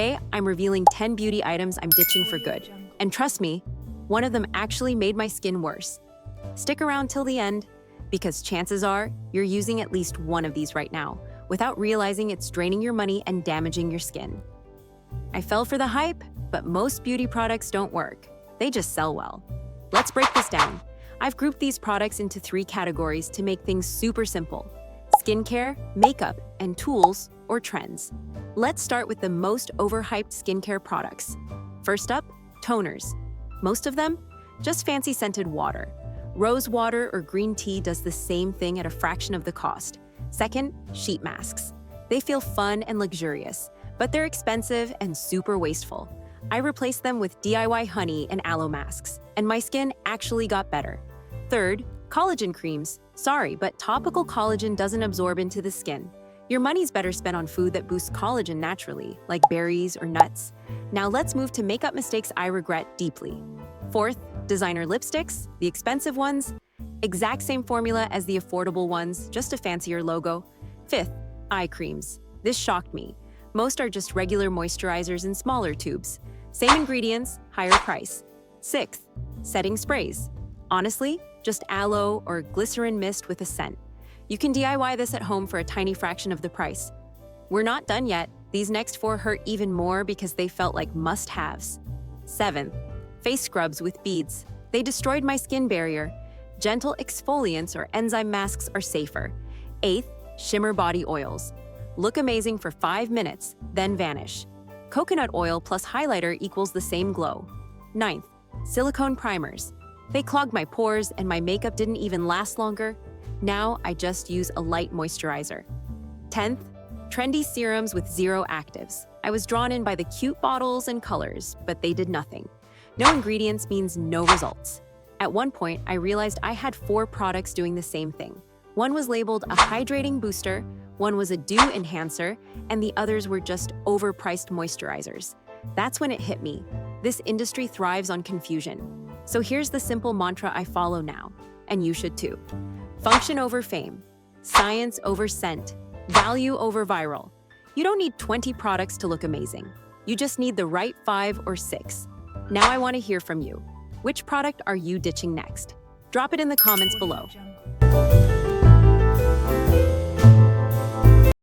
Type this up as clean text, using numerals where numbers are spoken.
Today, I'm revealing 10 beauty items I'm ditching for good. And trust me, one of them actually made my skin worse. Stick around till the end, because chances are you're using at least one of these right now, without realizing it's draining your money and damaging your skin. I fell for the hype, but most beauty products don't work. They just sell well. Let's break this down. I've grouped these products into 3 categories to make things super simple: skincare, makeup, and tools or trends. Let's start with the most overhyped skincare products. First up, toners. Most of them, just fancy scented water. Rose water or green tea does the same thing at a fraction of the cost. Second, sheet masks. They feel fun and luxurious, but they're expensive and super wasteful. I replaced them with DIY honey and aloe masks, and my skin actually got better. Third, collagen creams. Sorry, but topical collagen doesn't absorb into the skin. Your money's better spent on food that boosts collagen naturally, like berries or nuts. Now let's move to makeup mistakes I regret deeply. Fourth, designer lipsticks, the expensive ones. Exact same formula as the affordable ones, just a fancier logo. Fifth, eye creams. This shocked me. Most are just regular moisturizers in smaller tubes. Same ingredients, higher price. Sixth, setting sprays. Honestly, just aloe or glycerin mist with a scent. You can DIY this at home for a tiny fraction of the price. We're not done yet. These next 4 hurt even more because they felt like must-haves. Seventh, face scrubs with beads. They destroyed my skin barrier. Gentle exfoliants or enzyme masks are safer. Eighth, shimmer body oils. Look amazing for 5 minutes, then vanish. Coconut oil plus highlighter equals the same glow. Ninth, silicone primers. They clogged my pores and my makeup didn't even last longer. Now I just use a light moisturizer. 10th, trendy serums with 0 actives. I was drawn in by the cute bottles and colors, but they did nothing. No ingredients means no results. At one point, I realized I had 4 products doing the same thing. One was labeled a hydrating booster, one was a dew enhancer, and the others were just overpriced moisturizers. That's when it hit me. This industry thrives on confusion. So here's the simple mantra I follow now, and you should too. Function over fame, science over scent, value over viral. You don't need 20 products to look amazing. You just need the right 5 or 6. Now I want to hear from you. Which product are you ditching next? Drop it in the comments below.